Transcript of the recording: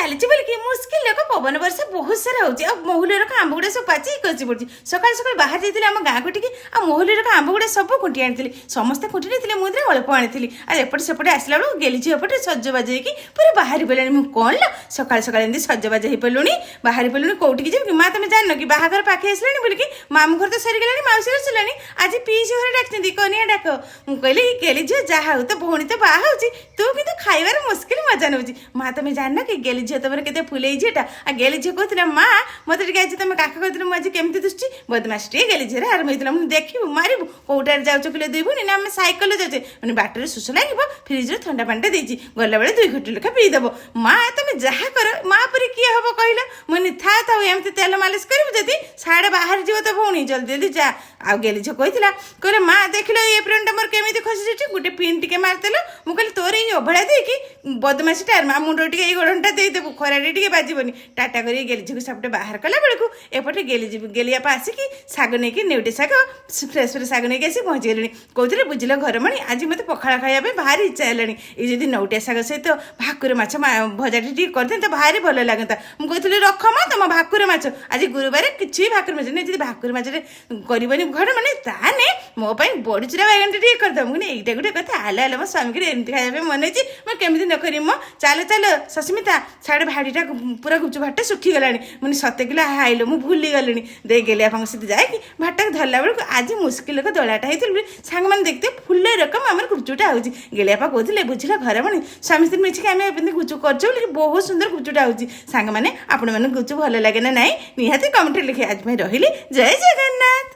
ଚାଲିଛି ବୋଲିକି ମୁସ୍କିଲ ଲୋକ ପବନ ବର୍ଷା ବହୁତ ସାରା ହେଉଛି ଆଉ ମହୁଲର ଆମ୍ବ ଗୁଡ଼ା ସବୁ ପାଚିକି ଖସି ପଡ଼ୁଛି। ସକାଳୁ ସକାଳୁ ବାହାରି ଯାଇଥିଲି ଆମ ଗାଁକୁ ଟିକେ ଆଉ ମହୁଲର ଆମ୍ବ ଗୁଡ଼ା ସବୁ ଖୁଣ୍ଟି ଆଣିଥିଲି। ସମସ୍ତେ ଖୁଣ୍ଟି ନେଇଥିଲେ, ମୁଁ ଦିନ ଅଳ୍ପ ଆଣିଥିଲି। ଆଉ ଏପଟେ ସେପଟେ ଆସିଲା ବେଳକୁ ଗେଲିଝି ଏପଟେ ସଜବାଜ ହେଇକି ପୁରା ବାହାରି ପଡ଼ିଲାଣି। ମୁଁ କ'ଣ ଲ ସକାଳୁ ସକାଳୁ ଏମିତି ସଜବାଜ ହେଇପାରିଲୁଣି, ବାହାରି ପଡ଼ିଲୁଣି, କୋଉଠିକି ଯିବୁ କି ମା? ତମେ ଜାଣିନ କି ବାହାଘର ପାଖେଇ ଆସିଲାଣି ବୋଲିକି? ମାମୁଁ ଘର ତ ସରିଗଲାଣି, ମାଉସୀ ଘର ସରିଲାଣି, ଆଜି ପିଇସି ଘରେ ଡାକିଛନ୍ତି କନିଆ ଡାକ। ମୁଁ କହିଲି ଗେଲିଝିଅ ଯାହା ହଉ ତ ଭଉଣୀ ତ ବାହା ହେଉଛି, ତୁ କିନ୍ତୁ ଖାଇବାର ମୁସ୍କିଲ ମଜା ନେଉଛି। ମା ତମେ ଜାଣିନ କି ଗେଲିଝିଅ ତମର କେତେ ଫୁଲେଇ ଝିଅଟା? ଆଉ ଗେଲିଝିଅ କହୁଥିଲା ମା ମତେ ଟିକେ ଆଜି ତମେ କାକା କହିଥିଲେ ମୁଁ ଆଜି କେମିତି ଦୁସୁଛି। ବଦମାସ ଟିକେ ଗେଲିଝିଅରେ ଆରମ୍ଭ ହେଇଥିଲା। ମୁଁ ଦେଖିବୁ ମାରିବୁ, କୋଉଟାରେ ଯାଉଛ କିଲୋ ଦୁଇ ଭଉଣୀ? ନା ଆମେ ସାଇକେଲରେ ଯାଉଛେ। ମାନେ ବାଟରେ ଶୋଷ ଲାଗିବ, ଫ୍ରିଜରେ ଥଣ୍ଡା ପାଣିଟା ଦେଇଛି, ଗଲାବେଳେ 2 ଘଟି ଲେଖା ପିଇଦବ। ମା ତମେ ଯାହା କର, ମା ପରି କିଏ ହବ କହିଲ? ମୁଁ ଥା ଥାଉ ଏମିତି ତେଲ ମାଲିସ କରିବୁ ଯଦି ସାଡ଼େ ବାହାରି ଯିବ ତ ଭଉଣୀ, ଜଲ୍ଦି ଜଲ୍ଦି ଯା। ଆଉ ଗେଲିଝିଅ କହିଥିଲା କହିଲେ ମା ଦେଖିଲ ଏଇ ଏପ୍ରିଲଟା ମୋର କେମିତି ଖସିଯାଇଛି, ଗୋଟେ ପିନ୍ ଟିକେ ମାରିଦେଲ। ମୁଁ କହିଲି ତୋର ଏଇ ଅଭଡ଼ା ଦେଇକି ବଦମାସିଟା ମା ମୁଣ୍ଡ ଟିକେ ଏଇ ଗୋଡ଼ଟା ଦେଇଦେବୁ, ଖରାରେ ଟିକେ ବାଜିବନି। ଟାଟା କରି ଗେଲିଝିଅକୁ ସେପଟେ ବାହାର କଲା ବେଳକୁ ଏପଟେ ଗେଲିଆପା ଆସିକି ଶାଗ ନେଇକି ନେଉଟେ ଶାଗ ଫ୍ରେଶ୍ ଫ୍ରେଶ୍ ଶାଗ ନେଇକି ଆସିକି ପହଞ୍ଚିଗଲେଣି। କହୁଥିଲେ ବୁଝିଲ ଘରମଣି ଆଜି ମୋତେ ପଖାଳ ଖାଇବା ପାଇଁ ଭାରି ଇଚ୍ଛା ହେଲାଣି। ଏଇ ଯଦି ନଉଟିଆ ଶାଗ ସହିତ ଭାକୁର ମାଛ ଭଜାଟି ଟିକେ କରିଥାନ୍ତେ ଭାରି ଭଲ ଲାଗନ୍ତା। ମୁଁ କହୁଥିଲି ରଖ ମା ତମ ଭାକୁର ମାଛ, ଆଜି ଗୁରୁବାର କିଛି ଭାକୁର ମାଛ ନାହିଁ। ଯଦି ଭାକୁର ମାଛରେ କରିବନି ଘର ମାନେ ତାହେଲେ ମୋ ପାଇଁ ବଡ଼ିଚୁରା ବାଇଗଣଟା ଟିକେ କରିଦେବ। ମୁଁ ଏଇଟା ଗୋଟେ କଥା, ଆଲେ ଆଲେ ମୋ ସ୍ୱାମୀକି ଏମିତି ଖାଇବା ପାଇଁ ମନେ ହେଇଛି, ମୁଁ କେମିତି ନ କରିବି ମ? ଚାଲ ଚାଲ ସସ୍ମିତା, ସାଡ଼େ ଭାଡ଼ିଟା ପୁରା ଗୁପଚୁପ ଭାତଟା ଶୁଖିଗଲାଣି। ମୁଁ 7 କିଲୋ ହାଇଲୋ ମୁଁ ଭୁଲିଗଲିଣି। ଦେଇ ଗେଲିଆପାଙ୍କ ସହିତ ଯାଇକି ଭାତଟାକୁ ଧରିଲା ବେଳକୁ ଆଜି ମୁସ୍କିଲ ଲୋକ ଦଳାଟା ହେଇଥିଲି। ସାଙ୍ଗମାନେ ଦେଖିତେ ଫୁଲ ରକମ ଆମର ଗୁପଚୁପଟା ହେଉଛି। ଗେଲିଆପା କହୁଥିଲେ ବୁଝିଲ ଘରମଣି ସ୍ୱାମୀ ସ୍ତ୍ରୀ ମିଶିକି ଆମେ ଏମିତି ଗୁପଚୁପ କରୁଛୁ ବୋଲି ବହୁତ ସୁନ୍ଦର ଗୁପଚୁପଟା ହେଉଛି। ସାଙ୍ଗମାନେ ଆପଣମାନଙ୍କୁ ଗୁପଚୁପ ଭଲ ଲାଗେ ନା ନାହିଁ ନିହାତି କମେଣ୍ଟରେ ଲେଖି। ଆଜି ପାଇଁ ରହିଲି, ଜୟ ଜଗନ୍ନାଥ।